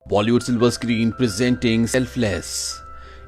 Bollywood silver screen presenting selfless.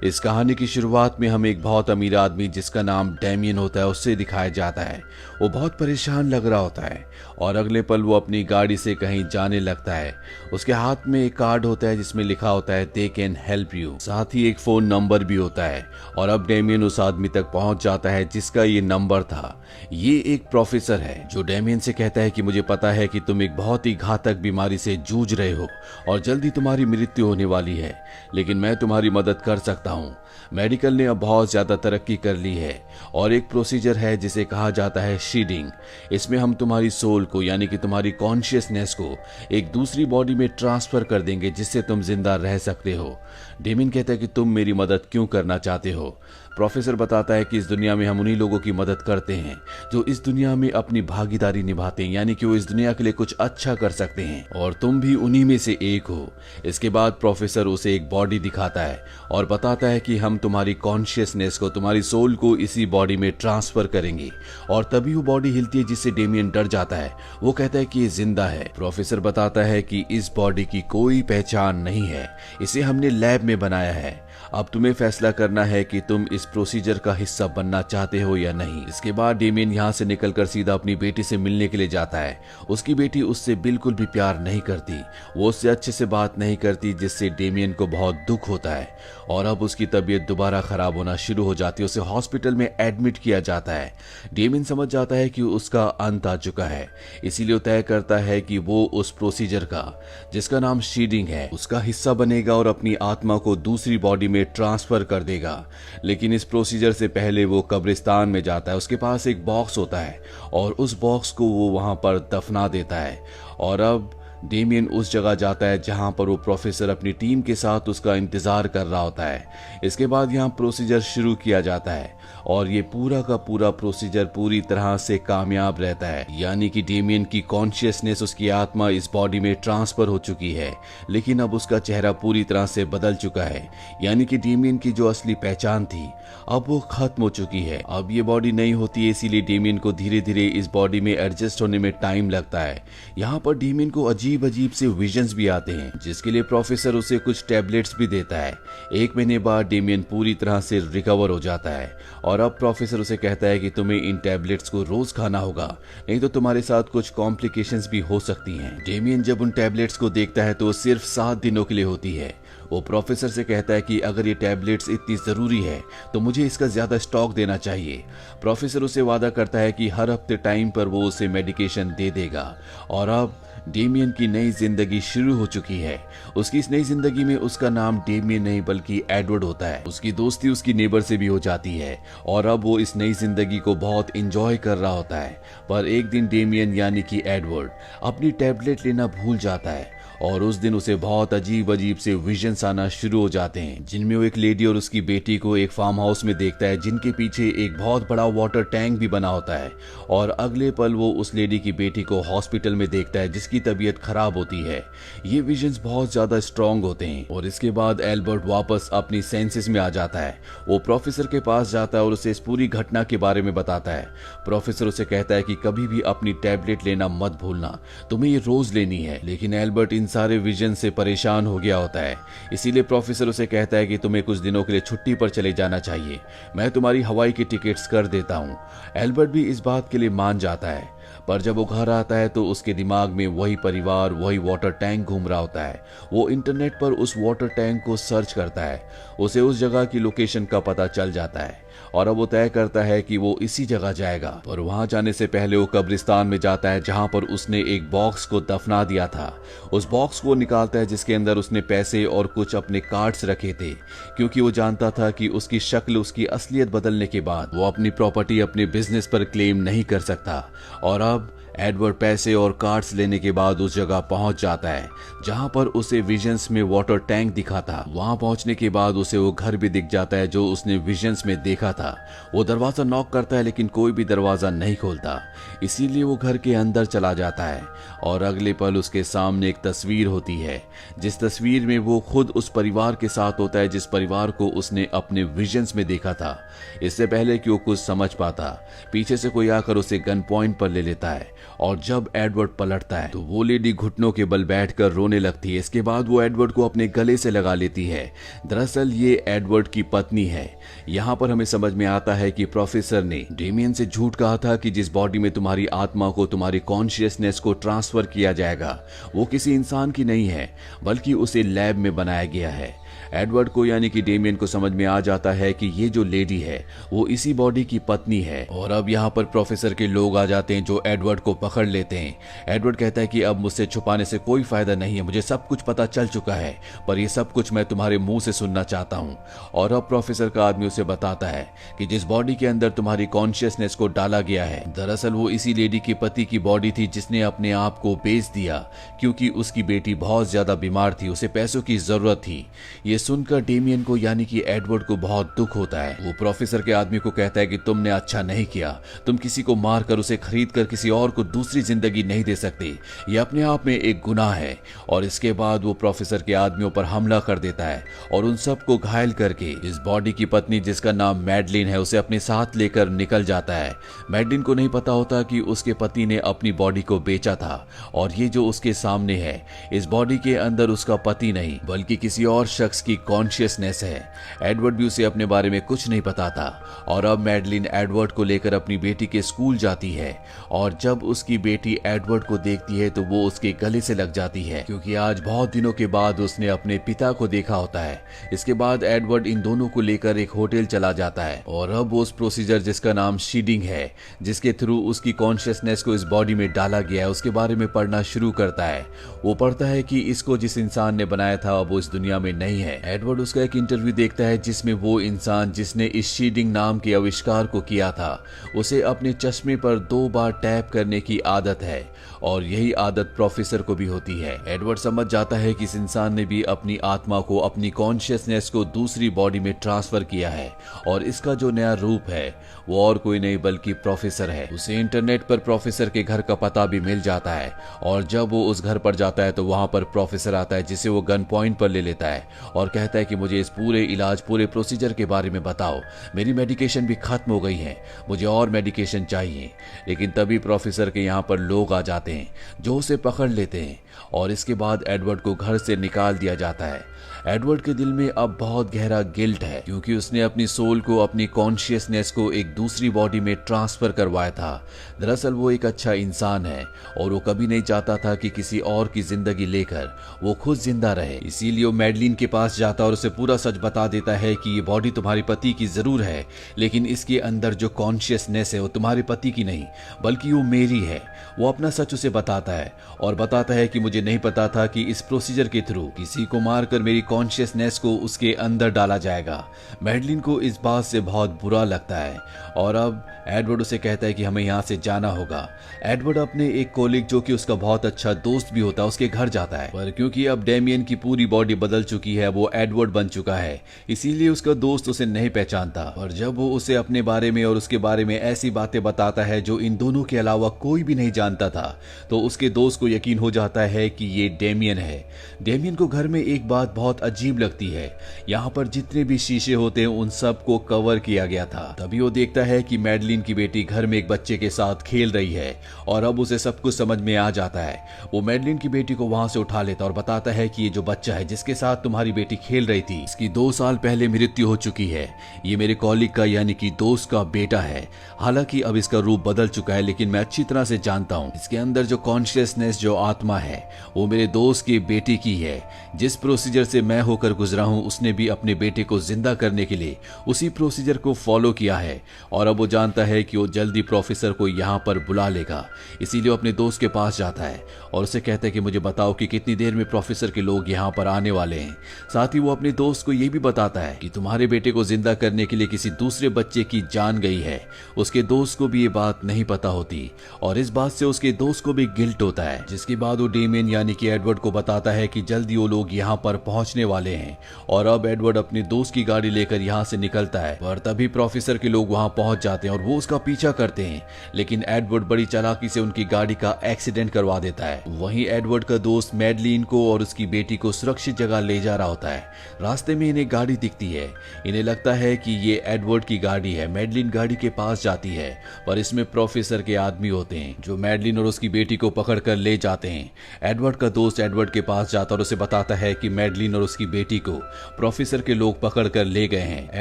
इस कहानी की शुरुआत में हमें एक बहुत अमीर आदमी जिसका नाम डेमियन होता है उससे दिखाया जाता है। वो बहुत परेशान लग रहा होता है और अगले पल वो अपनी गाड़ी से कहीं जाने लगता है। उसके हाथ में एक कार्ड होता है जिसमें लिखा होता है दे कैन हेल्प यू, साथ ही एक फोन नंबर भी होता है। और अब डेमियन उस आदमी तक पहुंच जाता है जिसका ये नंबर था। ये एक प्रोफेसर है जो डेमियन से कहता है कि मुझे पता है कि तुम एक बहुत ही घातक बीमारी से जूझ रहे हो और जल्दी तुम्हारी मृत्यु होने वाली है, लेकिन मैं तुम्हारी मदद कर सकता हूँ। मेडिकल ने अब बहुत ज्यादा तरक्की कर ली है और एक प्रोसीजर है जिसे कहा जाता है शीडिंग। इसमें हम तुम्हारी सोल को यानी कि तुम्हारी कॉन्शियसनेस को एक दूसरी बॉडी में ट्रांसफर कर देंगे जिससे तुम जिंदा रह सकते हो। डेमियन कहता है कि तुम मेरी मदद क्यों करना चाहते हो। प्रोफेसर बताता है कि इस दुनिया में हम उन्हीं लोगों की मदद करते हैं जो इस दुनिया में अपनी भागीदारी निभाते हैं, यानी कि वो इस दुनिया के लिए कुछ अच्छा कर सकते हैं और तुम भी उन्हीं में से एक हो। इसके बाद प्रोफेसर उसे एक बॉडी दिखाता है और बताता है कि हम तुम्हारी कॉन्शियसनेस को, तुम्हारी सोल को इसी बॉडी में ट्रांसफर करेंगे और तभी वो बॉडी हिलती है जिससे डेमियन डर जाता है। वो कहता है कि ये जिंदा है। प्रोफेसर बताता है कि इस बॉडी की कोई पहचान नहीं है, इसे हमने लैब में बनाया है। अब तुम्हें फैसला करना है कि तुम इस प्रोसीजर का हिस्सा बनना चाहते हो या नहीं। इसके बाद डेमियन यहाँ से निकलकर सीधा अपनी बेटी से मिलने के लिए जाता है। उसकी बेटी उससे बिल्कुल भी प्यार नहीं करती, वो उससे अच्छे से बात नहीं करती, जिससे डेमियन को बहुत दुख होता है और अब उसकी तबीयत दोबारा खराब होना शुरू हो जाती है। उसे हॉस्पिटल में एडमिट किया जाता है। डेमियन समझ जाता है कि उसका अंत आ चुका है, इसीलिए वो तय करता है कि वो उस प्रोसीजर का, जिसका नाम शीडिंग है, उसका हिस्सा बनेगा और अपनी आत्मा को दूसरी बॉडी में ट्रांसफर कर देगा। लेकिन इस प्रोसीजर से पहले वो कब्रिस्तान में जाता है। उसके पास एक बॉक्स होता है और उस बॉक्स को वो वहां पर दफना देता है। और अब डेमियन उस जगह जाता है जहां पर वो प्रोफेसर अपनी टीम के साथ उसका इंतजार कर रहा होता है। इसके बाद यहाँ प्रोसीजर शुरू किया जाता है और ये पूरा का पूरा प्रोसीजर पूरी तरह से कामयाब रहता है, यानी कि डेमियन की कॉन्शियसनेस, उसकी आत्मा इस बॉडी में ट्रांसफर हो चुकी है, लेकिन अब उसका चेहरा पूरी तरह से बदल चुका है। यानी कि डेमियन की जो असली पहचान थी अब वो खत्म हो चुकी है। अब ये बॉडी नहीं होती है, इसीलिए डेमियन को धीरे धीरे इस बॉडी में एडजस्ट होने में टाइम लगता है। यहाँ पर डेमियन को अजीब अजीब से विजन्स भी आते हैं, जिसके लिए प्रोफेसर उसे कुछ टैबलेट्स भी देता है। 1 महीने बाद डेमियन पूरी तरह से रिकवर हो जाता है और अब प्रोफेसर उसे कहता है कि तुम्हें इन टैबलेट्स को रोज खाना होगा, नहीं तो तुम्हारे साथ कुछ कॉम्प्लिकेशंस भी हो सकती हैं। डेमियन जब उन टैबलेट्स को देखता है तो वो सिर्फ 7 दिनों के लिए होती है। वो प्रोफेसर से कहता है कि अगर ये टैबलेट्स इतनी जरूरी है तो मुझे इसका ज्यादा स्टॉक देना चाहिए। प्रोफेसर उसे वादा करता है कि हर हफ्ते टाइम पर वो उसे मेडिकेशन दे देगा। और अब डेमियन की नई जिंदगी शुरू हो चुकी है। उसकी इस नई जिंदगी में उसका नाम डेमियन नहीं बल्कि एडवर्ड होता है। उसकी दोस्ती उसकी नेबर से भी हो जाती है और अब वो इस नई जिंदगी को बहुत एंजॉय कर रहा होता है। पर एक दिन डेमियन यानी कि एडवर्ड अपनी टैबलेट लेना भूल जाता है और उस दिन उसे बहुत अजीब अजीब से विजन्स आना शुरू हो जाते हैं, जिनमें वो एक लेडी और उसकी बेटी को एक फार्म हाउस में देखता है जिनके पीछे एक बहुत बड़ा वाटर टैंक भी बना होता है। और अगले पल वो उस लेडी की बेटी को हॉस्पिटल में देखता है जिसकी तबीयत खराब होती है। ये विजन्स बहुत ज्यादा स्ट्रॉन्ग होते हैं और इसके बाद एल्बर्ट वापस अपनी सेंसेस में आ जाता है। वो प्रोफेसर के पास जाता है और उसे इस पूरी घटना के बारे में बताता है। प्रोफेसर उसे कहता है कि कभी भी अपनी टैबलेट लेना मत भूलना, तुम्हें ये रोज लेनी है। लेकिन एल्बर्ट इन सारे विजन से परेशान हो गया होता है, इसीलिए प्रोफेसर उसे कहता है कि तुम्हें कुछ दिनों के लिए छुट्टी पर चले जाना चाहिए, मैं तुम्हारी हवाई की टिकट्स कर देता हूँ। एल्बर्ट भी इस बात के लिए मान जाता है, पर जब वो घर आता है तो उसके दिमाग में वही परिवार, वही वाटर टैंक घूम रहा होता है। वो इंटरनेट पर उस वाटर टैंक को सर्च करता है, उसे उस जगह की लोकेशन का पता चल जाता है और अब वो तय करता है कि वो इसी जगह जाएगा। पर वहां जाने से पहले वो कब्रिस्तान में जाता है जहां पर उसने एक बॉक्स को दफना दिया था। उस बॉक्स को निकालता है जिसके अंदर उसने पैसे और कुछ अपने कार्ड्स रखे थे, क्योंकि वो जानता था कि उसकी शक्ल, उसकी असलियत बदलने के बाद वो अपनी प्रॉपर्टी अपने बिजनेस पर क्लेम नहीं कर सकता। और अब एडवर्ड पैसे और कार्ड्स लेने के बाद उस जगह पहुंच जाता है जहां पर उसे विजन्स में वाटर टैंक दिखा था। वहां पहुंचने के बाद उसे वो घर भी दिख जाता है जो उसने विजन्स में देखा था। वो दरवाजा नॉक करता है लेकिन कोई भी दरवाजा नहीं खोलता, इसीलिए वो घर के अंदर चला जाता है और अगले पल उसके सामने एक तस्वीर होती है, जिस तस्वीर में वो खुद उस परिवार के साथ होता है जिस परिवार को उसने अपने विजन्स में देखा था। इससे पहले कि वो कुछ समझ पाता, पीछे से कोई आकर उसे गन पॉइंट पर ले लेता है और जब एडवर्ड पलटता है तो वो लेडी घुटनों के बल बैठकर रोने लगती है। इसके बाद वो एडवर्ड को अपने गले से लगा लेती है। दरअसल ये एडवर्ड की पत्नी है। यहाँ पर हमें समझ में आता है कि प्रोफेसर ने डेमियन से झूठ कहा था कि जिस बॉडी में तुम्हारी आत्मा को, तुम्हारी कॉन्शियसनेस को ट्रांसफर किया जाएगा, वो किसी इंसान की नहीं है, बल्कि उसे लैब में बनाया गया है। एडवर्ड को यानी कि डेमियन को समझ में आ जाता है कि ये जो लेडी है वो इसी बॉडी की पत्नी है। और अब यहाँ पर प्रोफेसर के लोग आ जाते हैं जो एडवर्ड को पकड़ लेते हैं। एडवर्ड कहता है कि अब मुझसे छुपाने से कोई फायदा नहीं है, मुझे सब कुछ पता चल चुका है, पर ये सब कुछ मैं तुम्हारे मुंह से सुनना चाहता हूँ। और अब प्रोफेसर का आदमी उसे बताता है कि जिस बॉडी के अंदर तुम्हारी कॉन्शियसनेस को डाला गया है, दरअसल वो इसी लेडी के पति की बॉडी थी जिसने अपने आप को बेच दिया क्योंकि उसकी बेटी बहुत ज्यादा बीमार थी, उसे पैसों की जरूरत थी। ये सुनकर डेमियन को यानी कि एडवर्ड को बहुत दुख होता है। वो प्रोफेसर के आदमी को कहता है कि तुमने अच्छा नहीं किया, तुम किसी को मारकर उसे खरीद कर किसी और को दूसरी जिंदगी नहीं दे सकते, ये अपने आप में एक गुनाह है। और इसके बाद वो प्रोफेसर के आदमियों पर हमला कर देता है और उन सबको घायल करके इस बॉडी की पत्नी जिसका नाम मैडलिन है उसे अपने साथ लेकर निकल जाता है। मैडलिन को नहीं पता होता कि उसके पति ने अपनी बॉडी को बेचा था और ये जो उसके सामने है, इस बॉडी के अंदर उसका पति नहीं बल्कि किसी और शख्स की कॉन्शियसनेस है। एडवर्ड भी उसे अपने बारे में कुछ नहीं पता था। और अब मैडलिन एडवर्ड को लेकर अपनी बेटी के स्कूल जाती है और जब उसकी बेटी एडवर्ड को देखती है तो वो उसके गले से लग जाती है क्योंकि आज बहुत दिनों के बाद उसने अपने पिता को देखा होता है। इसके बाद एडवर्ड इन दोनों को लेकर एक होटल चला जाता है और अब वो उस प्रोसीजर जिसका नाम शीडिंग है, जिसके थ्रू उसकी कॉन्शियसनेस को इस बॉडी में डाला गया है, उसके बारे में पढ़ना शुरू करता है। वो पढ़ता है कि इसको जिस इंसान ने बनाया था वो इस दुनिया में नहीं है। एडवर्ड उसका एक इंटरव्यू देखता है जिसमें वो इंसान जिसने इस शीडिंग नाम के आविष्कार को किया था उसे अपने चश्मे पर 2 बार टैप करने की आदत है और यही आदत प्रोफेसर को भी होती है। एडवर्ड समझ जाता है कि इस इंसान ने भी अपनी आत्मा को, अपनी कॉन्शियसनेस को दूसरी बॉडी में ट्रांसफर किया है और इसका जो नया रूप है वो और कोई नहीं बल्कि प्रोफेसर है। उसे इंटरनेट पर प्रोफेसर के घर का पता भी मिल जाता है और जब वो उस घर पर जाता है तो वहां पर प्रोफेसर आता है जिसे वो गन पॉइंट पर ले लेता है और कहता है कि मुझे इस पूरे इलाज, पूरे प्रोसीजर के बारे में बताओ, मेरी मेडिकेशन भी खत्म हो गई है, मुझे और मेडिकेशन चाहिए। लेकिन तभी प्रोफेसर के यहाँ पर लोग आ जाते हैं जो उसे पकड़ लेते हैं और इसके बाद एडवर्ड को घर से निकाल दिया जाता है। एडवर्ड के दिल में अब बहुत गहरा गिल्ट है क्योंकि उसने अपनी सोल को, अपनी कॉन्शियसनेस को एक दूसरी बॉडी में ट्रांसफर करवाया था। दरअसल वो एक अच्छा इंसान है और वो कभी नहीं चाहता था कि किसी और की जिंदगी लेकर वो खुद जिंदा रहे। इसीलिए वो मैडलिन के पास जाता और उसे पूरा सच बता देता है कि ये बॉडी तुम्हारे पति की जरूर है, लेकिन इसके अंदर जो कॉन्शियसनेस है वो तुम्हारे पति की नहीं बल्कि वो मेरी है। वो अपना सच उसे बताता है और बताता है कि मुझे नहीं पता था कि इस प्रोसीजर के थ्रू किसी को मारकर मेरी कॉन्शियसनेस को उसके अंदर डाला जाएगा। मैडलिन को इस बात से बहुत बुरा लगता है और अब एडवर्ड उसे कहता है कि हमें यहाँ से जाना होगा। एडवर्ड अपने एक कोलिग जो कि उसका बहुत अच्छा दोस्त भी होता है उसके घर जाता है, पर क्योंकि अब डेमियन की पूरी बॉडी बदल चुकी है, वो एडवर्ड बन चुका है, इसीलिए उसका दोस्त उसे नहीं पहचानता। और जब वो उसे अपने बारे में और उसके बारे में ऐसी बातें बताता है जो इन दोनों के अलावा कोई भी नहीं जानता था, तो उसके दोस्त को यकीन हो जाता है कि ये डेमियन है। डेमियन को घर में एक बात बहुत अजीब लगती है, यहाँ पर जितने भी शीशे होते हैं उन सब को कवर किया गया था। तभी वो देखता है कि मैडलिन की बेटी घर में एक बच्चे के साथ खेल रही है और अब उसे सब कुछ समझ में आ जाता है। वो मैडलिन की बेटी को वहां से उठा लेता और बताता है कि ये जो बच्चा है जिसके साथ तुम्हारी बेटी खेल रही थी, इसकी 2 साल पहले मृत्यु हो चुकी है। ये मेरे कॉलिग का यानी कि दोस्त का बेटा है। हालांकि अब इसका रूप बदल चुका है, लेकिन मैं अच्छी तरह से जानता हूँ इसके अंदर जो कॉन्शियसनेस, जो आत्मा है वो मेरे दोस्त की बेटी की है। जिस प्रोसीजर से मैं होकर गुजरा हूँ उसने भी अपने बेटे को जिंदा करने के लिए उसी प्रोसीजर को फॉलो किया है और अब वो जानता है कि वो जल्दी प्रोफेसर को यहाँ पर बुला लेगा। इसीलिए वो अपने दोस्त के पास जाता है और उसे कहता है कि मुझे बताओ कि कितनी देर में प्रोफेसर के लोग यहाँ पर आने वाले हैं। साथ ही वो अपने दोस्त को ये भी बताता है कि तुम्हारे बेटे को जिंदा करने के लिए किसी दूसरे बच्चे की जान गई है। उसके दोस्त को भी ये बात नहीं पता होती और इस बात से उसके दोस्त को भी गिल्ट होता है। जिसके बाद वो डेमियन यानी कि एडवर्ड को बताता है कि जल्दी वो लोग यहाँ पर पहुंचने वाले हैं और अब एडवर्ड अपने दोस्त की गाड़ी लेकर यहाँ से निकलता है। पर तभी प्रोफेसर के लोग वहाँ पहुंच जाते हैं और वो उसका पीछा करते हैं, लेकिन एडवर्ड बड़ी चालाकी से उनकी गाड़ी का एक्सीडेंट करवा देता है। वहीं एडवर्ड का दोस्त मैडलिन को और उसकी बेटी को सुरक्षित जगह ले जा रहा होता है। रास्ते में इन्हें गाड़ी दिखती है, इन्हें लगता है कि ये एडवर्ड की गाड़ी है। मैडलिन गाड़ी के पास जाती है पर इसमें प्रोफेसर के आदमी होते हैं जो मैडलिन और उसकी बेटी को पकड़ कर ले जाते हैं। एडवर्ड का दोस्त एडवर्ड के पास जाता और उसे बताता है कि मैडलिन और उसकी बेटी को प्रोफेसर के लोग पकड़ कर ले गए हैं।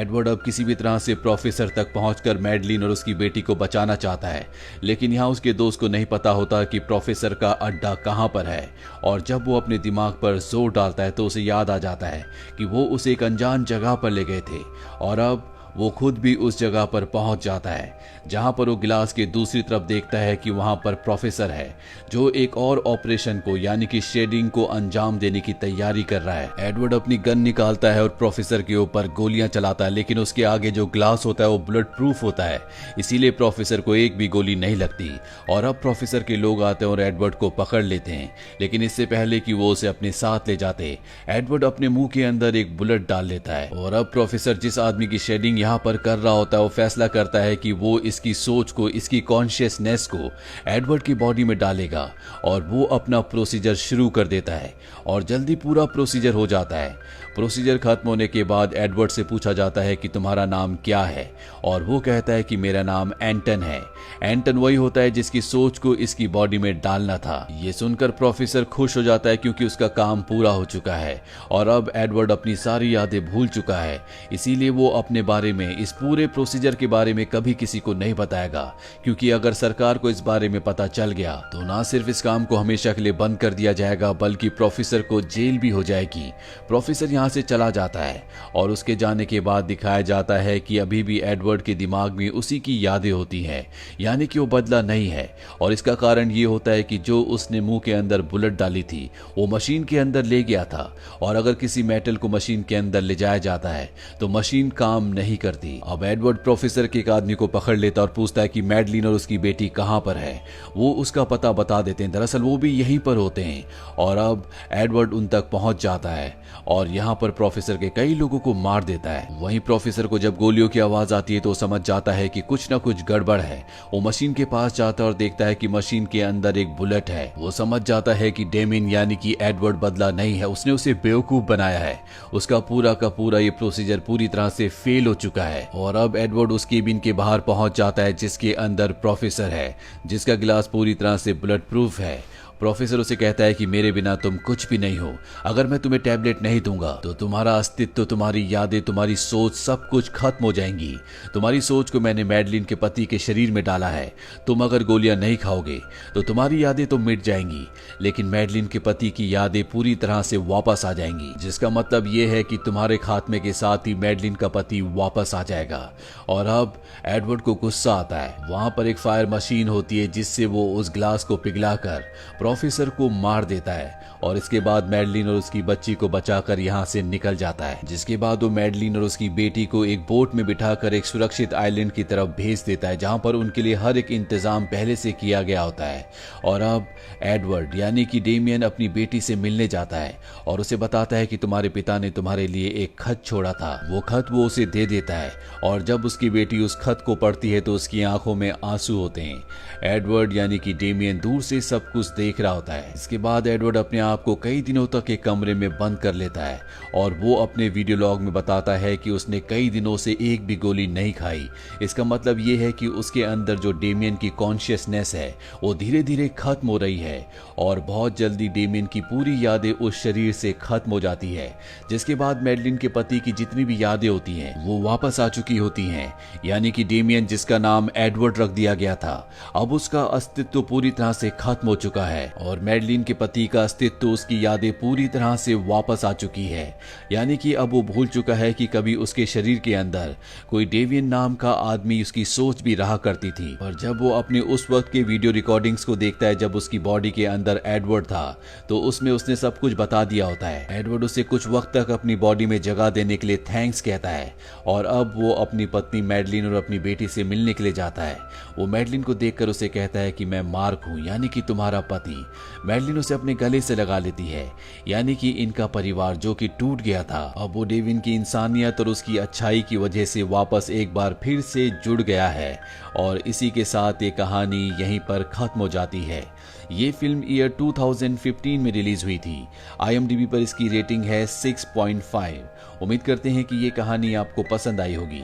एडवर्ड अब किसी भी तरह से प्रोफेसर तक पहुंचकर मैडलिन और उसकी बेटी को बचाना चाहता है, लेकिन यहाँ उसके दोस्त को नहीं पता होता कि प्रोफेसर का अड्डा कहाँ पर है। और जब वो अपने दिमाग पर जोर डालता है तो उसे याद आ जाता है कि वो उसे एक अनजान जगह पर ले गए थे और अब वो खुद भी उस जगह पर पहुंच जाता है जहां पर वो गिलास के दूसरी तरफ देखता है कि वहां पर प्रोफेसर है जो एक और ऑपरेशन को यानी कि शेडिंग को अंजाम देने की तैयारी कर रहा है। एडवर्ड अपनी गन निकालता है और प्रोफेसर के ऊपर गोलियां चलाता है, लेकिन उसके आगे जो ग्लास होता है वो बुलेट प्रूफ होता है, इसीलिए प्रोफेसर को एक भी गोली नहीं लगती। और अब प्रोफेसर के लोग आते हैं और एडवर्ड को पकड़ लेते हैं, लेकिन इससे पहले कि वो उसे अपने साथ ले जाते एडवर्ड अपने मुंह के अंदर एक बुलेट डाल लेता है। और अब प्रोफेसर जिस आदमी की शेडिंग यहाँ पर कर रहा होता है वो फैसला करता है कि वो इसकी सोच को, इसकी कॉन्शियसनेस को एडवर्ड की बॉडी में डालेगा और वो अपना प्रोसीजर शुरू कर देता है और जल्दी पूरा प्रोसीजर हो जाता है। प्रोसीजर खत्म होने के बाद एडवर्ड से पूछा जाता है कि तुम्हारा नाम क्या है और वो कहता है कि मेरा नाम एंटन है। एंटन वही होता है जिसकी सोच को इसकी बॉडी में डालना था। ये सुनकर प्रोफेसर खुश हो जाता है क्योंकि उसका काम पूरा हो चुका है और अब एडवर्ड अपनी सारी यादें भूल चुका है, इसीलिए वो अपने बारे में, इस पूरे प्रोसीजर के बारे में कभी किसी को नहीं बताएगा, क्योंकि अगर सरकार को इस बारे में पता चल गया तो ना सिर्फ इस काम को हमेशा के लिए बंद कर दिया जाएगा बल्कि प्रोफेसर को जेल भी हो जाएगी। प्रोफेसर यहाँ से चला जाता है और उसके जाने के बाद दिखाया जाता है कि अभी भी एडवर्ड के दिमाग में उसी की यादें होती हैं, यानी कि वो बदला नहीं है। और इसका कारण ये होता है कि जो उसने मुंह के अंदर बुलेट डाली थी वो मशीन के अंदर ले गया था और अगर किसी मेटल को मशीन के अंदर ले जाया जाता है तो मशीन काम नहीं करती। अब एडवर्ड प्रोफेसर के एक आदमी को पकड़ लेता और पूछता है कि मैडलिन और उसकी बेटी कहां पर है। वो उसका पता बता देते हैं, दरअसल वो भी यहीं पर होते हैं। और अब एडवर्ड उन तक पहुंच जाता है और यहाँ पर प्रोफेसर के कई लोगों को मार देता है। वहीं प्रोफेसर को जब गोलियों की आवाज आती है तो समझ जाता है कि कुछ ना कुछ गड़बड़ है। वो मशीन के पास जाता है और देखता है कि मशीन के अंदर एक बुलेट है। वो समझ जाता है कि डेमियन यानी कि एडवर्ड बदला नहीं है, उसने उसे बेवकूफ बनाया है। उसका पूरा का पूरा ये प्रोसीजर पूरी तरह से फेल हो चुका है। और अब एडवर्ड उस केबिन के बाहर पहुंच जाता है जिसके अंदर प्रोफेसर है, जिसका गिलास पूरी तरह से बुलेट प्रूफ है। प्रोफेसर उसे कहता है कि मेरे बिना तुम कुछ भी नहीं हो, अगर मैं तुम्हें टैबलेट नहीं दूंगा तो तुम्हारा अस्तित्व, तुम्हारी यादें, तुम्हारी सोच सब कुछ खत्म हो जाएंगी। तुम्हारी सोच को मैंने मैडलिन के पति के शरीर में डाला है, तुम अगर गोलियां नहीं खाओगे तो तुम्हारी यादें तो मिट जाएंगी, लेकिन मैडलिन के पति की यादें पूरी तरह से वापस आ जाएंगी, जिसका मतलब ये है कि तुम्हारे खात्मे के साथ ही मैडलिन का पति वापस आ जाएगा। और अब एडवर्ड को गुस्सा आता है। वहां पर एक फायर मशीन होती है जिससे वो उस ग्लास को पिघलाकर प्रोफेसर को मार देता है और इसके बाद मैडलिन और उसकी बच्ची को बचाकर यहाँ से निकल जाता है। जिसके बाद वो मैडलिन और उसकी बेटी को एक बोट में बिठाकर एक सुरक्षित आइलैंड की तरफ भेज देता है जहाँ पर उनके लिए हर एक इंतजाम पहले से किया गया होता है। और अब एडवर्ड यानी कि डेमियन अपनी बेटी से मिलने जाता है और उसे बताता है कि तुम्हारे पिता ने तुम्हारे लिए एक खत छोड़ा था। वो खत वो उसे दे देता है और जब उसकी बेटी उस खत को पढ़ती है तो उसकी आंखों में आंसू होते हैं। एडवर्ड यानी कि डेमियन दूर से सब कुछ देख रहा होता है। इसके बाद एडवर्ड अपने आप को कई दिनों तक एक कमरे में बंद कर लेता है और वो अपने वीडियो लॉग में बताता है कि उसने कई दिनों से एक भी गोली नहीं खाई। इसका मतलब ये है कि उसके अंदर जो डेमियन की कॉन्शियसनेस है वो धीरे धीरे खत्म हो रही है और बहुत जल्दी डेमियन की पूरी यादें उस शरीर से खत्म हो जाती है। जिसके बाद मैडलिन के पति की जितनी भी यादें होती हैं वो वापस आ चुकी होती हैं, यानी कि डेमियन जिसका नाम एडवर्ड रख दिया गया था अब उसका अस्तित्व पूरी तरह से खत्म हो चुका है और मैडलिन के पति का अस्तित्व, उसकी यादें पूरी तरह से वापस आ चुकी है। यानी कि अब वो भूल चुका है कि कभी उसके शरीर के अंदर कोई डेवियन नाम का आदमी उसकी सोच भी रहा करती थी। और जब वो अपने उस वक्त के वीडियो रिकॉर्डिंग्स को देखता है जब उसकी बॉडी के अंदर एडवर्ड था तो उसमें उसने सब कुछ बता दिया होता है। एडवर्ड उसे कुछ वक्त तक अपनी बॉडी में जगह देने के लिए थैंक्स कहता है और अब वो अपनी पत्नी मैडलिन और अपनी बेटी से मिलने के लिए जाता है। वो मैडलिन को देखकर उसे कहता है कि मैं मार्क हूँ, यानी कि तुम्हारा पति। मैडलिन उसे अपने गले से लगा लेती है, यानी कि इनका परिवार जो कि टूट गया था अब वो डेविन की इंसानियत और उसकी अच्छाई की वजह से वापस एक बार फिर से जुड़ गया है। और इसी के साथ ये कहानी यहीं पर खत्म हो जाती है। ये फिल्म ईयर 2015 में रिलीज हुई थी। IMDb पर इसकी रेटिंग है 6.5। उम्मीद करते हैं कि ये कहानी आपको पसंद आई होगी।